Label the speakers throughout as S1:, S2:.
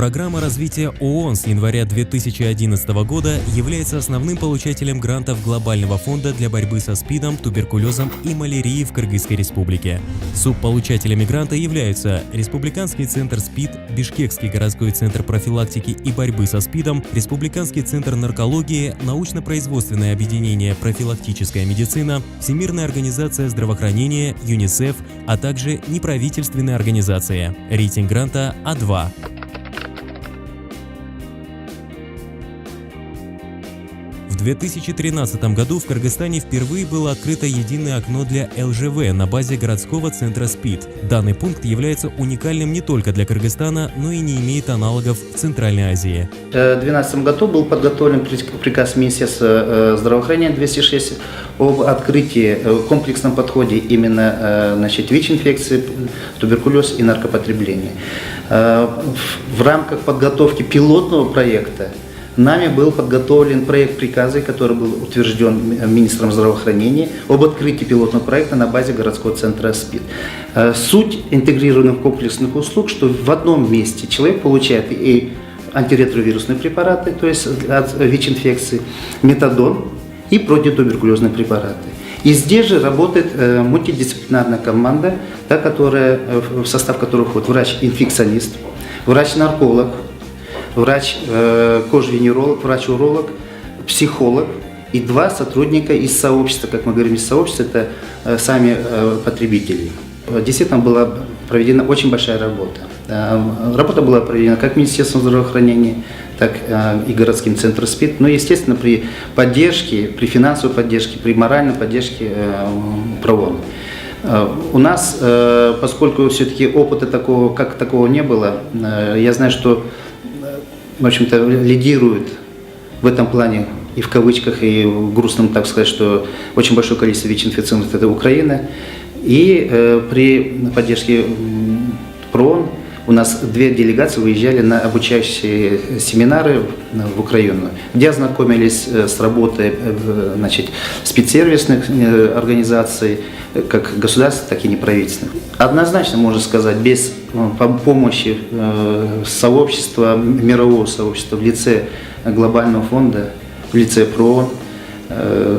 S1: Программа развития ООН с января 2011 года является основным получателем грантов Глобального фонда для борьбы со СПИДом, туберкулезом и малярией в Кыргызской республике. Субполучателями гранта являются Республиканский центр СПИД, Бишкекский городской центр профилактики и борьбы со СПИДом, Республиканский центр наркологии, научно-производственное объединение «Профилактическая медицина», Всемирная организация здравоохранения, ЮНИСЕФ, а также неправительственные организации. Рейтинг гранта А2. В 2013 году в Кыргызстане впервые было открыто единое окно для ЛЖВ на базе городского центра СПИД. Данный пункт является уникальным не только для Кыргызстана, но и не имеет аналогов в Центральной Азии.
S2: В 2012 году был подготовлен приказ Министерства здравоохранения 206 об открытии, комплексном подходе именно ВИЧ-инфекции, туберкулез и наркопотребления. В рамках подготовки пилотного проекта нами был подготовлен проект приказа, который был утвержден министром здравоохранения об открытии пилотного проекта на базе городского центра СПИД. Суть интегрированных комплексных услуг, что в одном месте человек получает и антиретровирусные препараты, то есть от ВИЧ-инфекции, метадон и противотуберкулезные препараты. И здесь же работает мультидисциплинарная команда, в состав которой входит врач-инфекционист, врач-нарколог, врач-кожвенеролог, врач-уролог, психолог и 2 сотрудника из сообщества. Как мы говорим, из сообщества, это сами потребители. Действительно была проведена очень большая работа. Работа была проведена как Министерством здравоохранения, так и городским центром СПИД, но, естественно, при поддержке, при финансовой поддержке, при моральной поддержке ПРООН. У нас, поскольку все-таки опыта такого не было, я знаю, что в общем-то, лидирует в этом плане и в кавычках, и в грустном, так сказать, что очень большое количество ВИЧ-инфицированных – это Украина. И при поддержке ПРООН у нас 2 делегации выезжали на обучающие семинары в Украину, где ознакомились с работой спецсервисных организаций, как государственных, так и неправительственных. Однозначно можно сказать, без помощи сообщества, мирового сообщества в лице Глобального фонда, в лице ПРООН,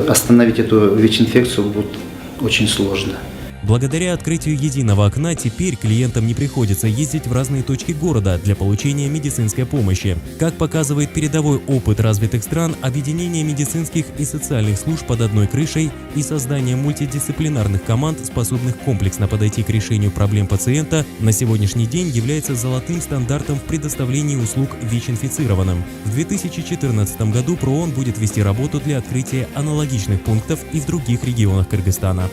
S2: остановить эту ВИЧ-инфекцию будет очень сложно.
S1: Благодаря открытию единого окна теперь клиентам не приходится ездить в разные точки города для получения медицинской помощи. Как показывает передовой опыт развитых стран, объединение медицинских и социальных служб под одной крышей и создание мультидисциплинарных команд, способных комплексно подойти к решению проблем пациента, на сегодняшний день является золотым стандартом в предоставлении услуг ВИЧ-инфицированным. В 2014 году ПРООН будет вести работу для открытия аналогичных пунктов и в других регионах Кыргызстана.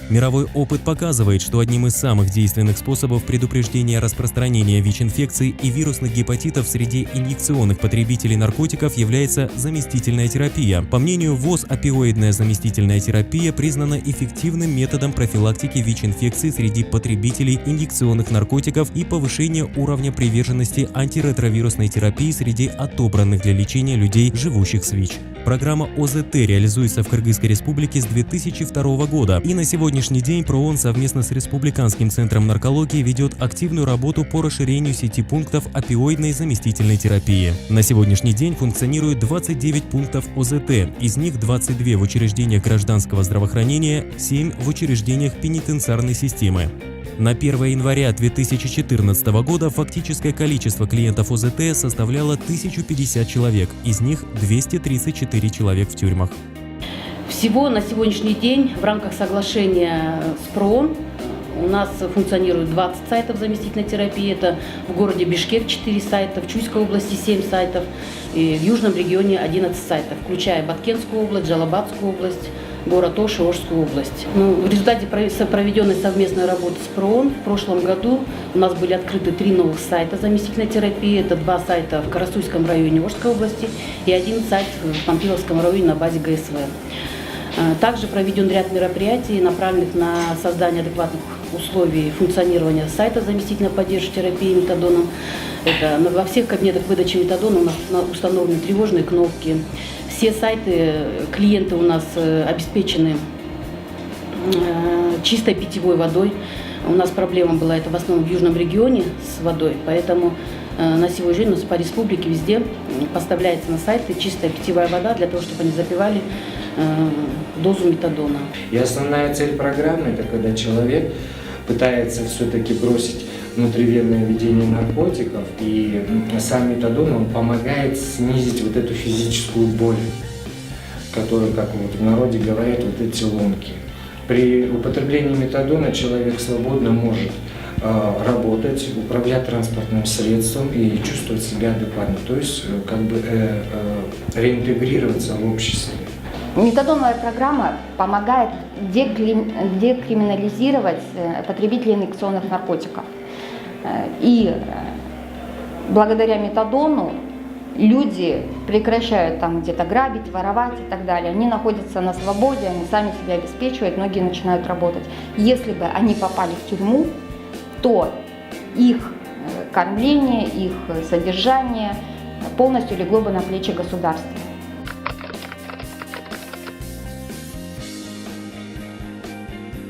S1: Мировой опыт показывает, что одним из самых действенных способов предупреждения распространения ВИЧ-инфекций и вирусных гепатитов среди инъекционных потребителей наркотиков является заместительная терапия. По мнению ВОЗ, опиоидная заместительная терапия признана эффективным методом профилактики ВИЧ-инфекций среди потребителей инъекционных наркотиков и повышения уровня приверженности антиретровирусной терапии среди отобранных для лечения людей, живущих с ВИЧ. Программа ОЗТ реализуется в Кыргызской республике с 2002 года, и на сегодняшний день ПРООН совместно с Республиканским центром наркологии ведет активную работу по расширению сети пунктов опиоидной заместительной терапии. На сегодняшний день функционирует 29 пунктов ОЗТ, из них 22 в учреждениях гражданского здравоохранения, 7 в учреждениях пенитенциарной системы. На 1 января 2014 года фактическое количество клиентов ОЗТ составляло 1050 человек, из них 234 человек в тюрьмах.
S3: Всего на сегодняшний день в рамках соглашения с ПРООН у нас функционирует 20 сайтов заместительной терапии. Это в городе Бишкек 4 сайта, в Чуйской области 7 сайтов, и в Южном регионе 11 сайтов, включая Баткенскую область, Джалабадскую область, город Ош и Ошскую область. В результате проведенной совместной работы с ПРООН в прошлом году у нас были открыты 3 новых сайта заместительной терапии. Это 2 сайта в Карасуйском районе Ошской области и 1 сайт в Пампиловском районе на базе ГСВ. Также проведен ряд мероприятий, направленных на создание адекватных условий функционирования сайта заместительной поддержки терапии метадоном. Это во всех кабинетах выдачи метадона у нас установлены тревожные кнопки. Все сайты, клиенты у нас обеспечены чистой питьевой водой. У нас проблема была это в основном в южном регионе с водой, поэтому на сегодняшний день у нас по республике везде поставляется на сайты чистая питьевая вода для того, чтобы они запивали дозу метадона.
S4: И основная цель программы – это когда человек пытается все-таки бросить внутривенное введение наркотиков, и сам метадон он помогает снизить вот эту физическую боль, которую, как вот в народе говорят, вот эти ломки. При употреблении метадона человек свободно может работать, управлять транспортным средством и чувствовать себя адекватно, то есть как бы реинтегрироваться в обществе.
S5: Метадоновая программа помогает декриминализировать потребителей инъекционных наркотиков. И благодаря метадону люди прекращают там где-то грабить, воровать и так далее. Они находятся на свободе, они сами себя обеспечивают, многие начинают работать. Если бы они попали в тюрьму, то их кормление, их содержание полностью легло бы на плечи государства.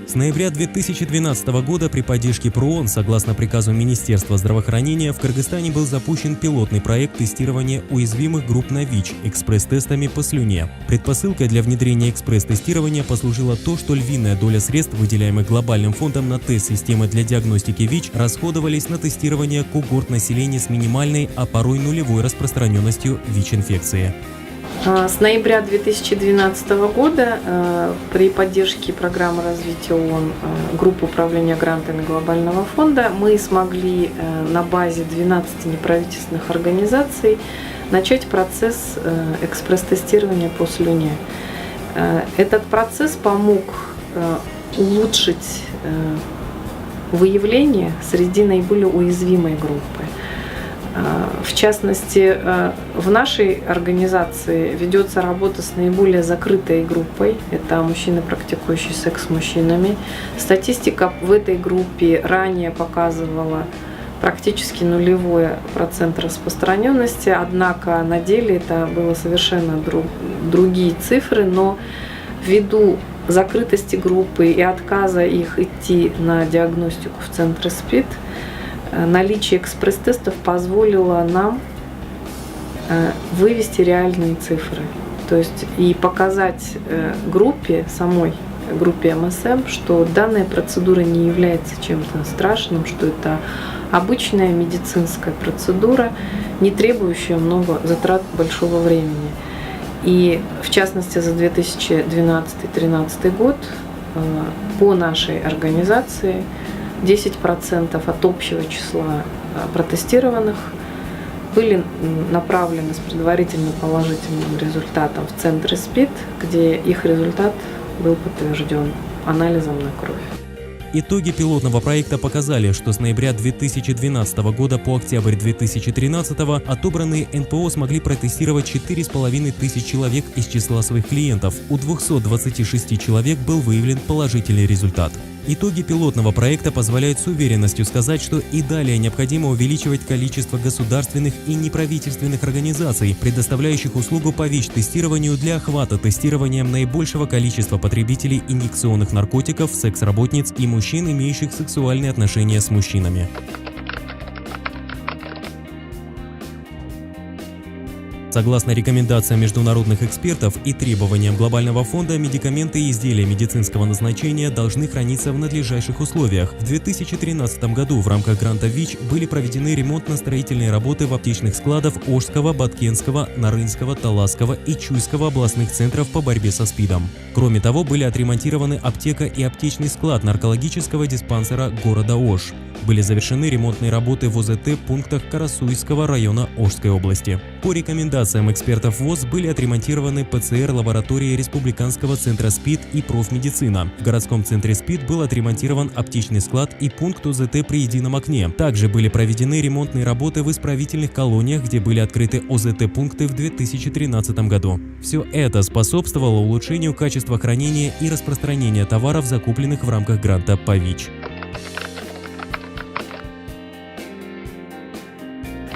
S1: С ноября 2012 года при поддержке ПРООН, согласно приказу Министерства здравоохранения, в Кыргызстане был запущен пилотный проект тестирования уязвимых групп на ВИЧ экспресс-тестами по слюне. Предпосылкой для внедрения экспресс-тестирования послужило то, что львиная доля средств, выделяемых глобальным фондом на тест-системы для диагностики ВИЧ, расходовались на тестирование когорт населения с минимальной, а порой нулевой распространенностью ВИЧ-инфекции.
S6: С ноября 2012 года при поддержке программы развития ООН группы управления грантами Глобального фонда мы смогли на базе 12 неправительственных организаций начать процесс экспресс-тестирования по слюне. Этот процесс помог улучшить выявление среди наиболее уязвимой группы. В частности, в нашей организации ведется работа с наиболее закрытой группой. Это мужчины, практикующие секс с мужчинами. Статистика в этой группе ранее показывала практически нулевой процент распространенности, однако на деле это было совершенно другие цифры, но ввиду закрытости группы и отказа их идти на диагностику в центры СПИД, наличие экспресс-тестов позволило нам вывести реальные цифры, то есть и показать группе, самой группе МСМ, что данная процедура не является чем-то страшным, что это обычная медицинская процедура, не требующая много затрат большого времени. И в частности за 2012-2013 год по нашей организации 10% от общего числа протестированных были направлены с предварительно положительным результатом в центры СПИД, где их результат был подтвержден анализом на кровь.
S1: Итоги пилотного проекта показали, что с ноября 2012 года по октябрь 2013 отобранные НПО смогли протестировать 4500 человек из числа своих клиентов. У 226 человек был выявлен положительный результат. Итоги пилотного проекта позволяют с уверенностью сказать, что и далее необходимо увеличивать количество государственных и неправительственных организаций, предоставляющих услугу по ВИЧ-тестированию для охвата тестированием наибольшего количества потребителей инъекционных наркотиков, секс-работниц и мужчин, имеющих сексуальные отношения с мужчинами. Согласно рекомендациям международных экспертов и требованиям Глобального фонда, медикаменты и изделия медицинского назначения должны храниться в надлежащих условиях. В 2013 году в рамках гранта ВИЧ были проведены ремонтно-строительные работы в аптечных складах Ошского, Баткенского, Нарынского, Таласского и Чуйского областных центров по борьбе со СПИДом. Кроме того, были отремонтированы аптека и аптечный склад наркологического диспансера города Ош. Были завершены ремонтные работы в ОЗТ пунктах Карасуйского района Ошской области. По рекомендациям экспертов ВОЗ были отремонтированы ПЦР-лаборатории Республиканского центра СПИД и профмедицина. В городском центре СПИД был отремонтирован аптечный склад и пункт ОЗТ при едином окне. Также были проведены ремонтные работы в исправительных колониях, где были открыты ОЗТ-пункты в 2013 году. Все это способствовало улучшению качества хранения и распространения товаров, закупленных в рамках гранта по ВИЧ.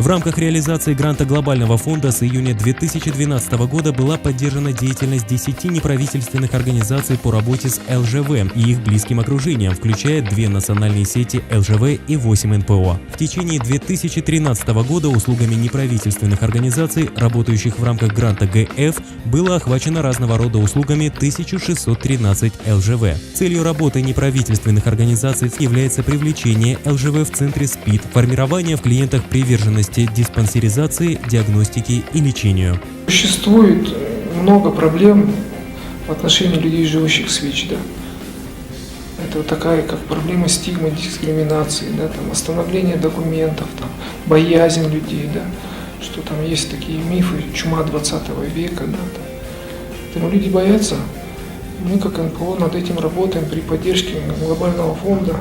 S1: В рамках реализации гранта Глобального фонда с июня 2012 года была поддержана деятельность 10 неправительственных организаций по работе с ЛЖВ и их близким окружением, включая 2 национальные сети ЛЖВ и 8 НПО. В течение 2013 года услугами неправительственных организаций, работающих в рамках гранта ГФ, было охвачено разного рода услугами 1613 ЛЖВ. Целью работы неправительственных организаций является привлечение ЛЖВ в центре СПИД, формирование в клиентах приверженности диспансеризации, диагностики и лечению.
S7: Существует много проблем в отношении людей, живущих с ВИЧ. Да. Это вот такая, как проблема стигмы, дискриминации, да, там, восстановление документов, там, боязнь людей, да, что там есть такие мифы, чума 20 века. Да, там. Поэтому люди боятся. Мы, как НПО, над этим работаем при поддержке Глобального фонда.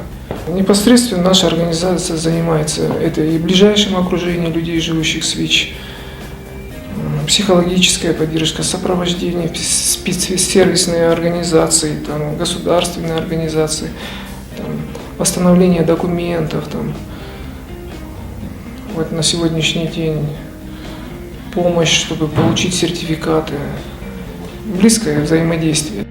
S7: Непосредственно наша организация занимается это и ближайшим окружением людей, живущих с ВИЧ, психологическая поддержка, сопровождение, спецсервисные организации, там, государственные организации, там, восстановление документов. Там. Вот на сегодняшний день помощь, чтобы получить сертификаты, близкое взаимодействие.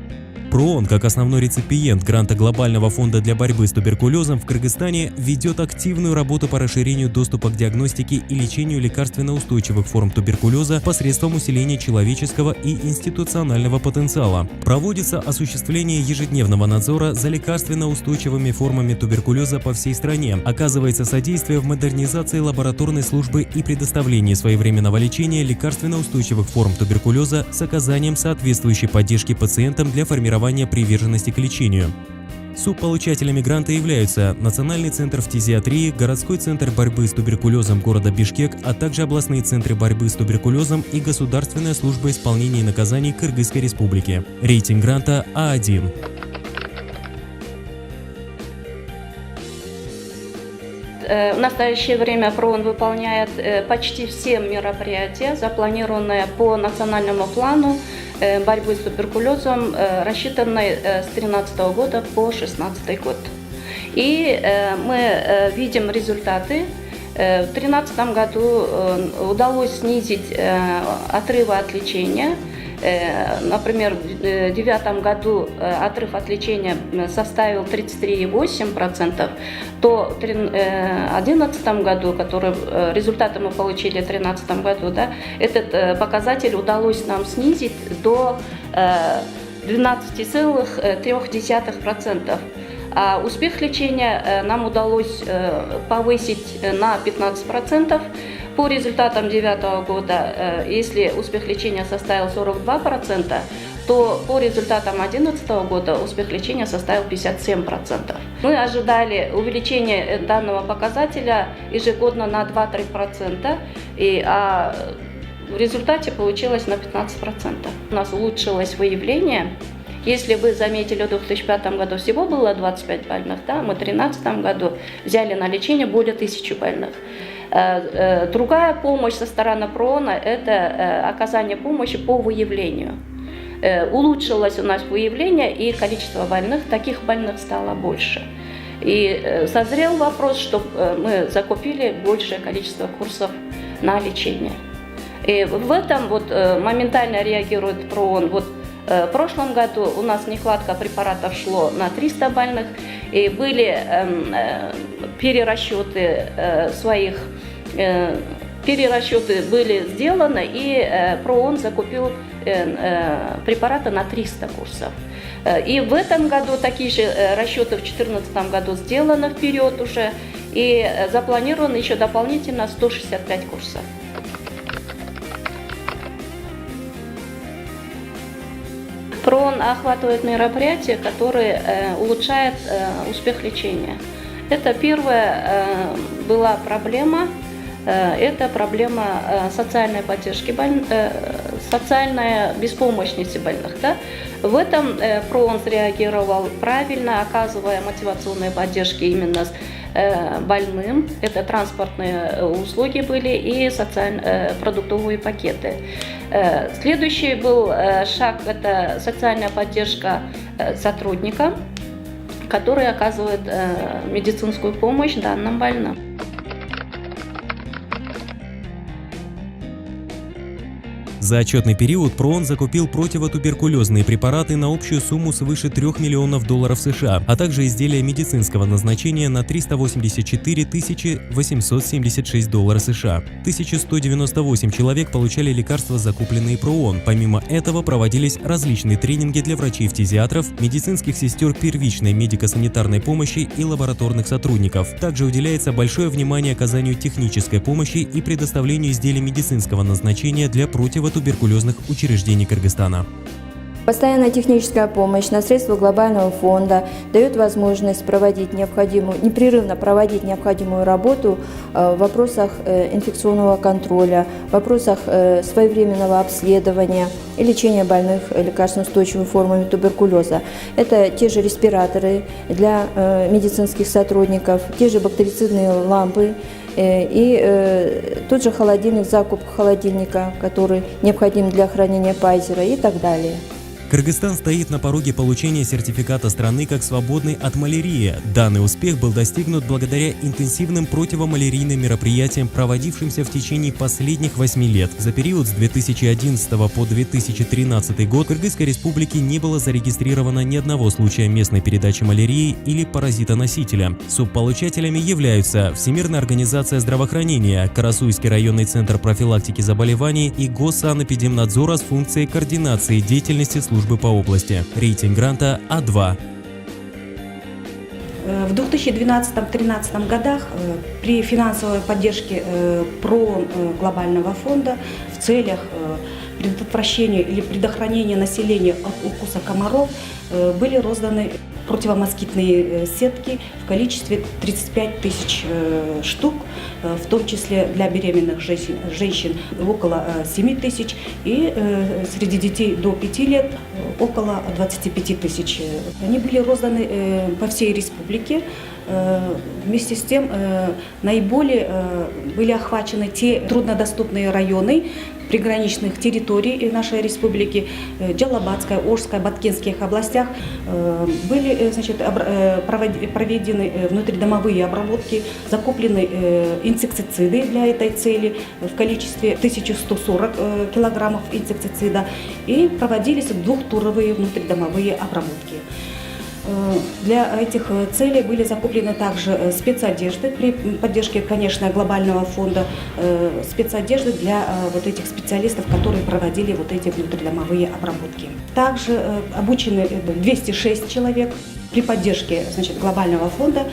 S1: ПРООН, как основной реципиент гранта Глобального фонда для борьбы с туберкулезом в Кыргызстане, ведет активную работу по расширению доступа к диагностике и лечению лекарственно устойчивых форм туберкулеза посредством усиления человеческого и институционального потенциала. Проводится осуществление ежедневного надзора за лекарственно устойчивыми формами туберкулеза по всей стране. Оказывается содействие в модернизации лабораторной службы и предоставлении своевременного лечения лекарственно устойчивых форм туберкулеза с оказанием соответствующей поддержки пациентам для формирования приверженности к лечению. Субполучателями гранта являются Национальный центр фтизиатрии, Городской центр борьбы с туберкулезом города Бишкек, а также областные центры борьбы с туберкулезом и Государственная служба исполнения и наказаний Кыргызской республики. Рейтинг гранта А1.
S8: В настоящее время ПРООН выполняет почти все мероприятия, запланированные по национальному плану борьбы с туберкулезом, рассчитанной с 2013 года по 2016 год. И мы видим результаты. В 2013 году удалось снизить отрывы от лечения. Например, в 2009 году отрыв от лечения составил 33,8%, то в 2011 году, результаты мы получили в 2013 году, да, этот показатель удалось нам снизить до 12,3%. А успех лечения нам удалось повысить на 15%. По результатам 2009 года, если успех лечения составил 42%, то по результатам 2011 года успех лечения составил 57%. Мы ожидали увеличения данного показателя ежегодно на 2-3%, а в результате получилось на 15%. У нас улучшилось выявление. Если вы заметили, в 2005 году всего было 25 больных, да, мы в 2013 году взяли на лечение более 1000 больных. Другая помощь со стороны ПРООНа – это оказание помощи по выявлению. Улучшилось у нас выявление, и количество больных, таких больных стало больше. И созрел вопрос, что мы закупили большее количество курсов на лечение. И в этом моментально реагирует ПРООН. В прошлом году у нас нехватка препаратов шло на 300 больных, и были перерасчеты были сделаны, и ПРООН закупил препараты на 300 курсов. И в этом году такие же расчеты в 2014 году сделаны вперед уже, и запланировано еще дополнительно 165 курсов. ПРООН охватывает мероприятия, которые улучшают успех лечения. Это первая была проблема, это проблема социальной поддержки, социальной беспомощности больных. Да? В этом ПРООН среагировал правильно, оказывая мотивационные поддержки именно больным. Это транспортные услуги были и продуктовые пакеты. Следующий был шаг – это социальная поддержка сотрудника, который оказывает медицинскую помощь данным больным.
S1: За отчетный период ПРООН закупил противотуберкулезные препараты на общую сумму свыше $3 миллионов США, а также изделия медицинского назначения на $384 876 США. 1198 человек получали лекарства, закупленные ПРООН. Помимо этого проводились различные тренинги для врачей-фтизиатров, медицинских сестер первичной медико-санитарной помощи и лабораторных сотрудников. Также уделяется большое внимание оказанию технической помощи и предоставлению изделий медицинского назначения для противотуберкулезных учреждений Кыргызстана.
S9: Постоянная техническая помощь на средства глобального фонда дает возможность непрерывно проводить необходимую работу в вопросах инфекционного контроля, в вопросах своевременного обследования и лечения больных лекарственно-устойчивыми формами туберкулеза. Это те же респираторы для медицинских сотрудников, те же бактерицидные лампы, и тот же холодильник, закуп холодильника, который необходим для хранения Пайзера и так далее.
S1: Кыргызстан стоит на пороге получения сертификата страны как свободной от малярии. Данный успех был достигнут благодаря интенсивным противомалярийным мероприятиям, проводившимся в течение последних 8 лет. За период с 2011 по 2013 год в Кыргызской республике не было зарегистрировано ни одного случая местной передачи малярии или паразитоносителя. Субполучателями являются Всемирная организация здравоохранения, Карасуйский районный центр профилактики заболеваний и Госсанэпидемнадзора с функцией координации деятельности службы по области. Рейтинг гранта А2.
S10: В 2012-2013 годах при финансовой поддержке ПРООН Глобального фонда в целях предотвращения или предохранения населения от укуса комаров были розданы противомоскитные сетки в количестве 35 тысяч штук, в том числе для беременных женщин около 7 тысяч и среди детей до 5 лет около 25 тысяч. Они были розданы по всей республике. Вместе с тем наиболее были охвачены те труднодоступные районы приграничных территорий нашей республики, Джалабадская, Орская, Баткенских областях. Были проведены внутридомовые обработки, закуплены инсектициды для этой цели в количестве 1140 килограммов инсектицида и проводились двухтуровые внутридомовые обработки. Для этих целей были закуплены также спецодежды при поддержке, конечно, Глобального фонда, спецодежды для вот этих специалистов, которые проводили вот эти внутридомовые обработки. Также обучены 206 человек. При поддержке, Глобального фонда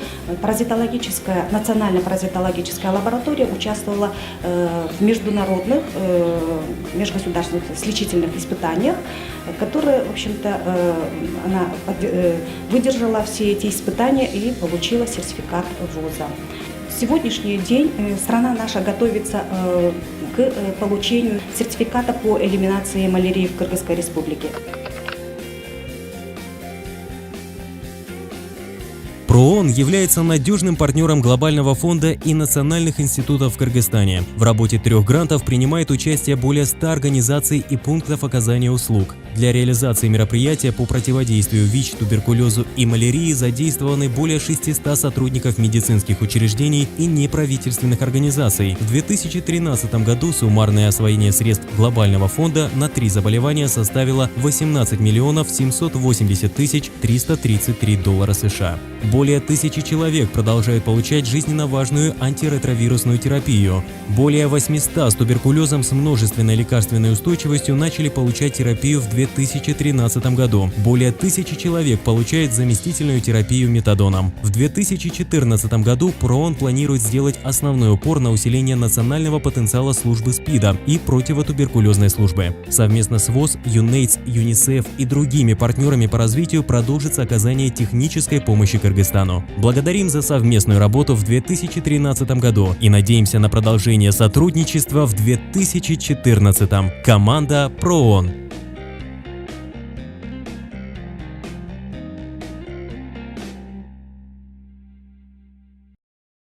S10: национальная паразитологическая лаборатория участвовала в международных, межгосударственных сличительных испытаниях, которые, в общем-то, она выдержала все эти испытания и получила сертификат ВОЗа. В сегодняшний день страна наша готовится к получению сертификата по элиминации малярии в Кыргызской республике.
S1: ПРООН является надежным партнером Глобального фонда и национальных институтов в Кыргызстане. В работе 3 грантов принимает участие более 100 организаций и пунктов оказания услуг. Для реализации мероприятия по противодействию ВИЧ, туберкулезу и малярии задействованы более 600 сотрудников медицинских учреждений и неправительственных организаций. В 2013 году суммарное освоение средств Глобального фонда на 3 заболевания составило $18 780 333 США. Более 1000 человек продолжают получать жизненно важную антиретровирусную терапию. Более 800 с туберкулезом с множественной лекарственной устойчивостью начали получать терапию в 2013 году. Более 1000 человек получают заместительную терапию метадоном. В 2014 году ПРООН планирует сделать основной упор на усиление национального потенциала службы СПИДа и противотуберкулезной службы. Совместно с ВОЗ, ЮНЕЙДС, ЮНИСЕФ и другими партнерами по развитию продолжится оказание технической помощи Кыргызстану. Благодарим за совместную работу в 2013 году и надеемся на продолжение сотрудничества в 2014. Команда ПРООН.